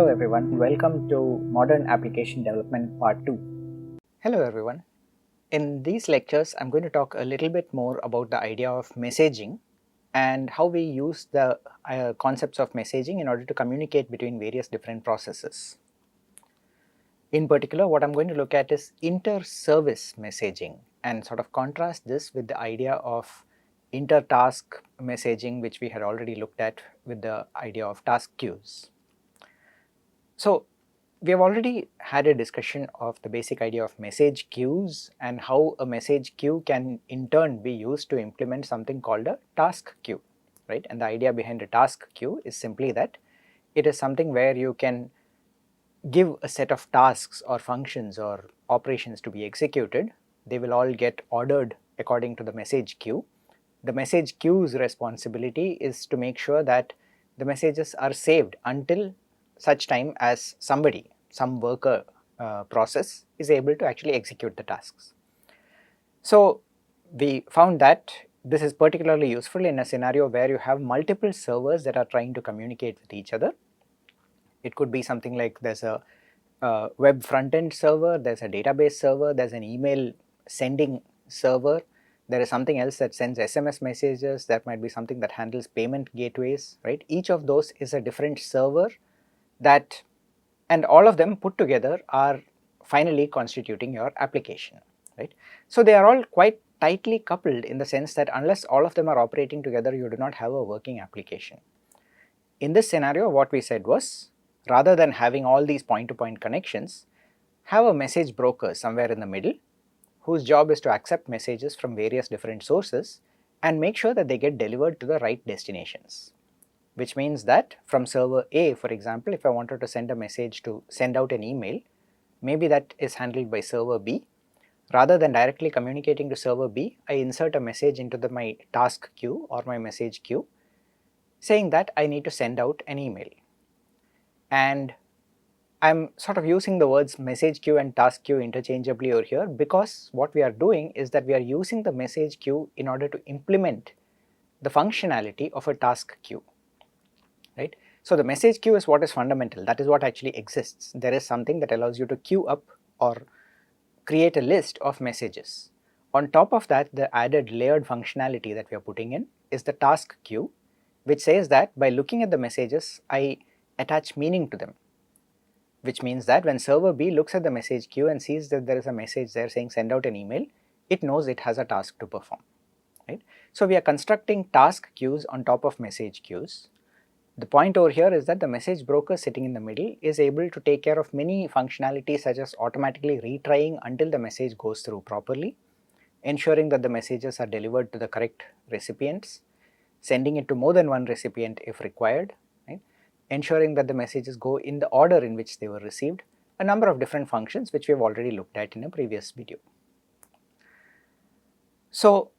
everyone, welcome to Modern Application Development Part 2. Hello everyone, in these lectures I'm going to talk a little bit more about the idea of messaging and how we use the concepts of messaging in order to communicate between various different processes. In particular, what I'm going to look at is inter-service messaging and sort of contrast this with the idea of inter-task messaging, which we had already looked at with the idea of task queues. So, we have already had a discussion of the basic idea of message queues and how a message queue can in turn be used to implement something called a task queue, right? And the idea behind a task queue is simply that it is something where you can give a set of tasks or functions or operations to be executed. They will all get ordered according to the message queue. The message queue's responsibility is to make sure that the messages are saved until such time as somebody, some worker process is able to actually execute the tasks. So we found that this is particularly useful in a scenario where you have multiple servers that are trying to communicate with each other. It could be something like there's a web front-end server, there's a database server, there's an email sending server, there is something else that sends SMS messages, that might be something that handles payment gateways, right? Each of those is a different server that, and all of them put together are finally constituting your application, right? So they are all quite tightly coupled in the sense that unless all of them are operating together, you do not have a working application. In this scenario, what we said was, rather than having all these point-to-point connections, have a message broker somewhere in the middle whose job is to accept messages from various different sources and make sure that they get delivered to the right destinations. Which means that from server A, for example, if I wanted to send a message to send out an email, maybe that is handled by server B. Rather than directly communicating to server B, I insert a message into my task queue or my message queue saying that I need to send out an email. And I'm sort of using the words message queue and task queue interchangeably over here because what we are doing is that we are using the message queue in order to implement the functionality of a task queue. Right? So the message queue is what is fundamental, that is what actually exists. There is something that allows you to queue up or create a list of messages. On top of that, the added layered functionality that we are putting in is the task queue, which says that by looking at the messages, I attach meaning to them. Which means that when server B looks at the message queue and sees that there is a message there saying send out an email, it knows it has a task to perform. Right? So we are constructing task queues on top of message queues. The point over here is that the message broker sitting in the middle is able to take care of many functionalities such as automatically retrying until the message goes through properly, ensuring that the messages are delivered to the correct recipients, sending it to more than one recipient if required, right? Ensuring that the messages go in the order in which they were received, a number of different functions which we have already looked at in a previous video. So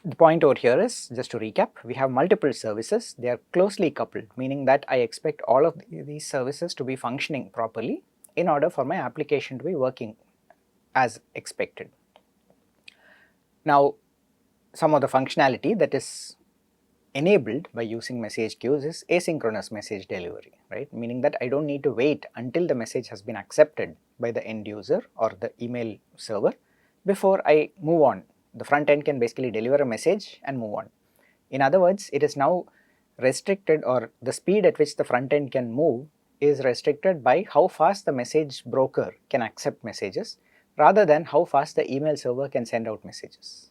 the point over here is, just to recap, we have multiple services, they are closely coupled, meaning that I expect all of these services to be functioning properly in order for my application to be working as expected. Now, some of the functionality that is enabled by using message queues is asynchronous message delivery, right? Meaning that I don't need to wait until the message has been accepted by the end user or the email server before I move on. The front end can basically deliver a message and move on. In other words, it is now restricted, or the speed at which the front end can move is restricted by how fast the message broker can accept messages rather than how fast the email server can send out messages.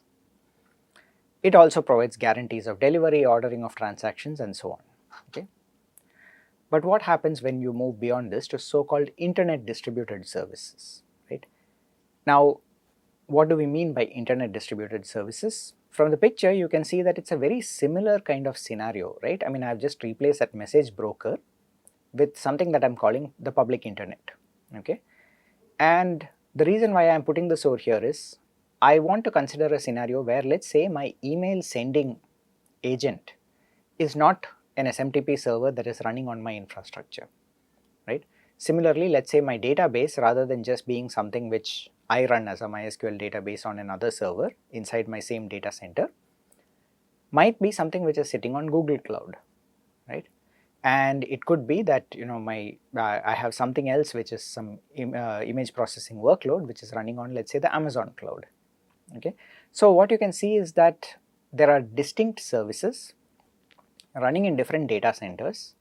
It also provides guarantees of delivery, ordering of transactions and so on. Okay? But what happens when you move beyond this to so-called internet distributed services, right? Now, what do we mean by internet distributed services? From the picture, you can see that it's a very similar kind of scenario, right? I mean, I've just replaced that message broker with something that I'm calling the public internet, okay? And the reason why I'm putting this over here is, I want to consider a scenario where, let's say, my email sending agent is not an SMTP server that is running on my infrastructure, right? Similarly, let's say my database, rather than just being something which I run as a MySQL database on another server inside my same data center, might be something which is sitting on Google Cloud, right? And it could be that I have something else which is some image processing workload which is running on, let's say, the Amazon cloud. Okay, so what you can see is that there are distinct services running in different data centers.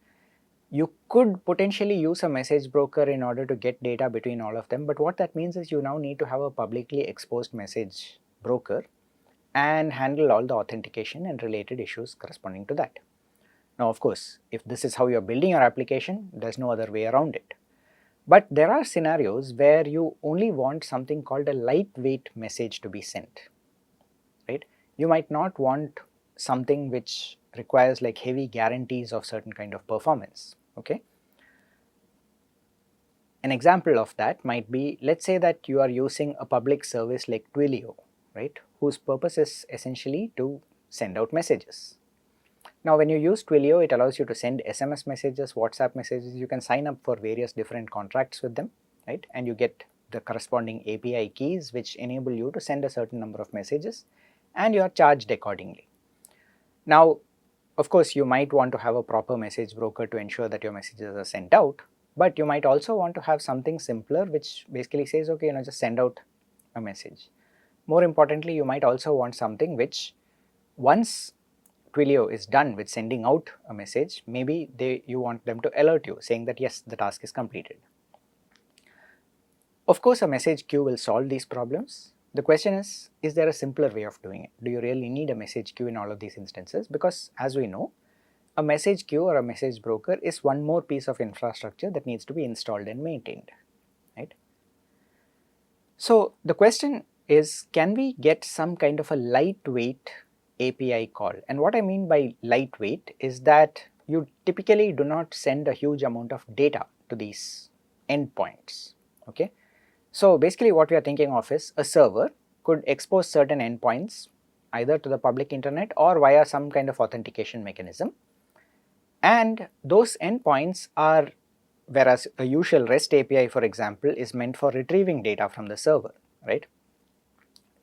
You could potentially use a message broker in order to get data between all of them, but what that means is you now need to have a publicly exposed message broker and handle all the authentication and related issues corresponding to that. Now, of course, if this is how you are building your application, there is no other way around it. But there are scenarios where you only want something called a lightweight message to be sent, right? You might not want something which requires like heavy guarantees of certain kind of performance, okay? An example of that might be, let's say that you are using a public service like Twilio, right, whose purpose is essentially to send out messages. Now, when you use Twilio, it allows you to send SMS messages, WhatsApp messages. You can sign up for various different contracts with them, right, and you get the corresponding API keys which enable you to send a certain number of messages, and you are charged accordingly. Now, of course, you might want to have a proper message broker to ensure that your messages are sent out, but you might also want to have something simpler which basically says, okay, just send out a message. More importantly, you might also want something which, once Twilio is done with sending out a message, maybe you want them to alert you saying that yes, the task is completed. Of course, a message queue will solve these problems. The question is there a simpler way of doing it? Do you really need a message queue in all of these instances? Because as we know, a message queue or a message broker is one more piece of infrastructure that needs to be installed and maintained, right? So the question is, can we get some kind of a lightweight API call? And what I mean by lightweight is that you typically do not send a huge amount of data to these endpoints, okay? So basically what we are thinking of is a server could expose certain endpoints either to the public internet or via some kind of authentication mechanism, and those endpoints are, whereas a usual REST API, for example, is meant for retrieving data from the server, right?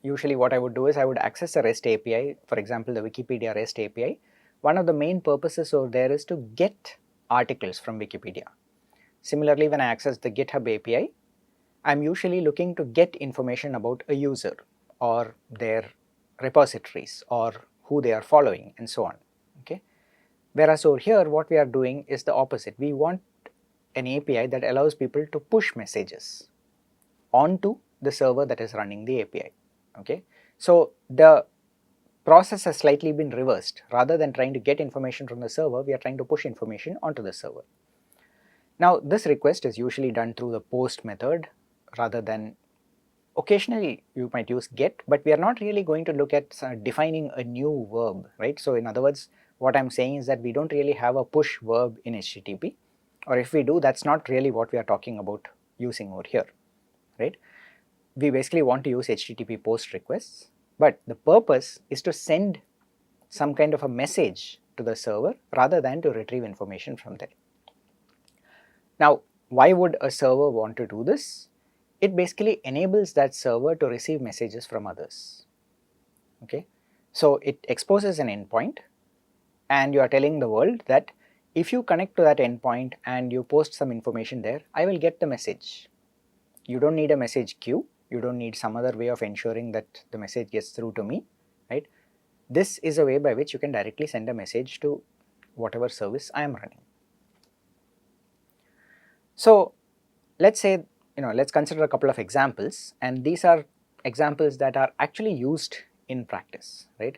Usually what I would do is I would access a REST API, for example the Wikipedia REST API. One of the main purposes over there is to get articles from Wikipedia. Similarly, when I access the GitHub API, I am usually looking to get information about a user or their repositories or who they are following and so on, okay? Whereas over here what we are doing is the opposite. We want an API that allows people to push messages onto the server that is running the API, okay? So the process has slightly been reversed. Rather than trying to get information from the server, we are trying to push information onto the server. Now this request is usually done through the post method rather than, occasionally you might use get, but we are not really going to look at defining a new verb, right? So in other words, what I am saying is that we don't really have a push verb in HTTP, or if we do, that's not really what we are talking about using over here, right? We basically want to use HTTP post requests, but the purpose is to send some kind of a message to the server rather than to retrieve information from there. Now, why would a server want to do this? It basically enables that server to receive messages from others, okay? So it exposes an endpoint and you are telling the world that if you connect to that endpoint and you post some information there, I will get the message. You don't need a message queue, you don't need some other way of ensuring that the message gets through to me, right? This is a way by which you can directly send a message to whatever service I am running. So let's say, let's consider a couple of examples, and these are examples that are actually used in practice, right?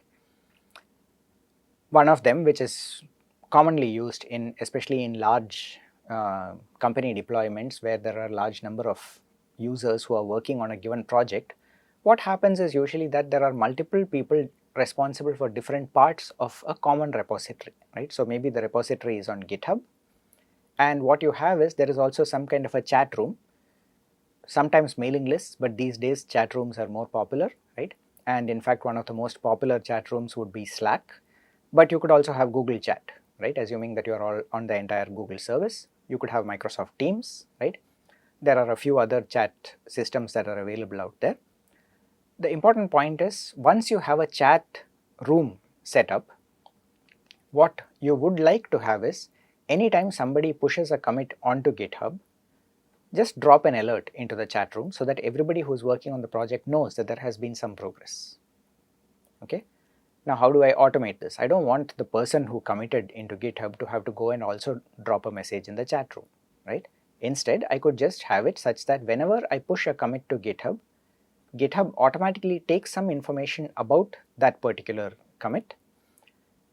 One of them, which is commonly used in, especially in large company deployments where there are a large number of users who are working on a given project, what happens is usually that there are multiple people responsible for different parts of a common repository, right? So maybe the repository is on GitHub, and what you have is there is also some kind of a chat room, sometimes mailing lists, but these days chat rooms are more popular, right? And in fact, one of the most popular chat rooms would be Slack, but you could also have Google Chat, right? Assuming that you are all on the entire Google service. You could have Microsoft Teams, right? There are a few other chat systems that are available out there. The important point is, once you have a chat room set up, what you would like to have is anytime somebody pushes a commit onto GitHub, just drop an alert into the chat room so that everybody who's working on the project knows that there has been some progress. Okay. Now how do I automate this? I don't want the person who committed into GitHub to have to go and also drop a message in the chat room, right? Instead, I could just have it such that whenever I push a commit to GitHub, GitHub automatically takes some information about that particular commit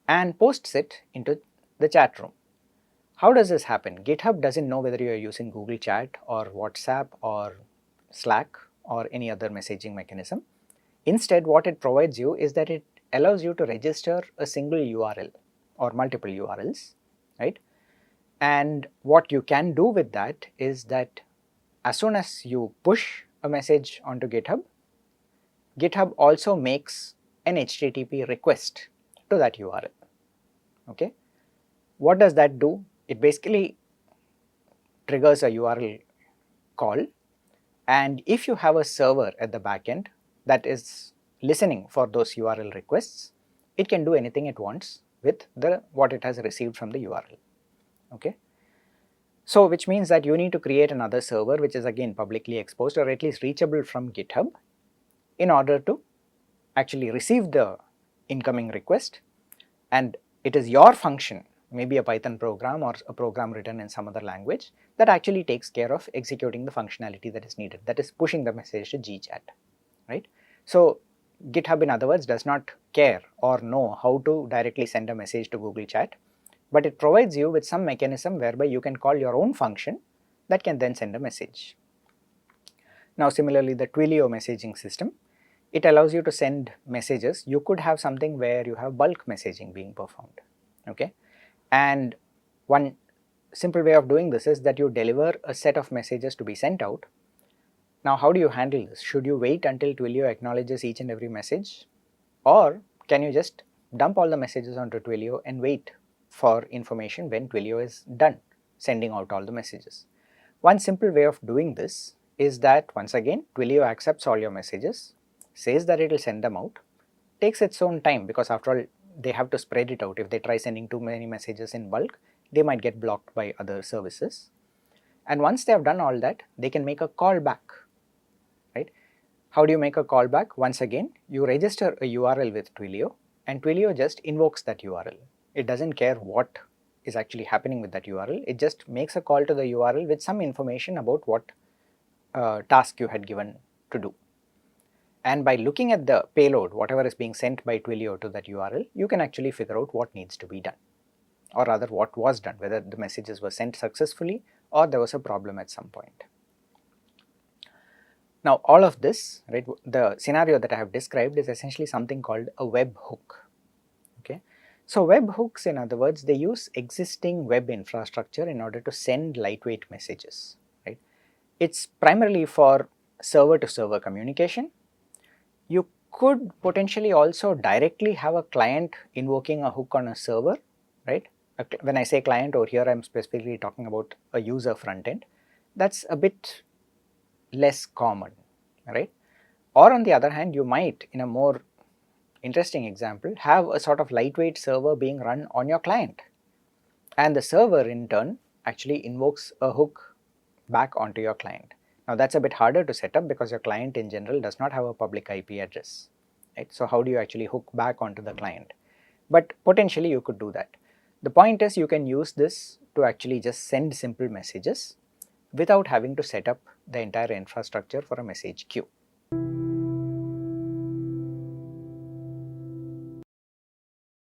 and posts it into the chat room. How does this happen? GitHub doesn't know whether you are using Google Chat or WhatsApp or Slack or any other messaging mechanism. Instead, what it provides you is that it allows you to register a single URL or multiple URLs, right? And what you can do with that is that as soon as you push a message onto GitHub, GitHub also makes an HTTP request to that URL. Okay. What does that do? It basically triggers a URL call, and if you have a server at the backend that is listening for those URL requests, it can do anything it wants with what it has received from the URL. Okay. So which means that you need to create another server which is again publicly exposed or at least reachable from GitHub in order to actually receive the incoming request, and it is your function, maybe a Python program or a program written in some other language, that actually takes care of executing the functionality that is needed, that is pushing the message to gchat, right? So GitHub, in other words, does not care or know how to directly send a message to Google Chat, but it provides you with some mechanism whereby you can call your own function that can then send a message. Now similarly, the Twilio messaging system, it allows you to send messages. You could have something where you have bulk messaging being performed, okay? And one simple way of doing this is that you deliver a set of messages to be sent out. Now how do you handle this? Should you wait until Twilio acknowledges each and every message, or can you just dump all the messages onto Twilio and wait for information when Twilio is done sending out all the messages? One simple way of doing this is that once again Twilio accepts all your messages, says that it will send them out, takes its own time because after all they have to spread it out. If they try sending too many messages in bulk, they might get blocked by other services. And once they have done all that, they can make a call back, right? How do you make a callback? Once again, you register a URL with Twilio and Twilio just invokes that URL. It doesn't care what is actually happening with that URL. It just makes a call to the URL with some information about what task you had given to do. And by looking at the payload, whatever is being sent by Twilio to that URL, you can actually figure out what needs to be done, or rather what was done, whether the messages were sent successfully or there was a problem at some point. Now all of this, right, the scenario that I have described is essentially something called a webhook. Okay. So webhooks, in other words, they use existing web infrastructure in order to send lightweight messages, right? It's primarily for server to server communication. You could potentially also directly have a client invoking a hook on a server, right? When I say client over here, I'm specifically talking about a user front end. That's a bit less common, right? Or on the other hand, you might, in a more interesting example, have a sort of lightweight server being run on your client, and the server in turn actually invokes a hook back onto your client. Now that's a bit harder to set up because your client in general does not have a public IP address, right? So how do you actually hook back onto the client? But potentially you could do that. The point is you can use this to actually just send simple messages without having to set up the entire infrastructure for a message queue.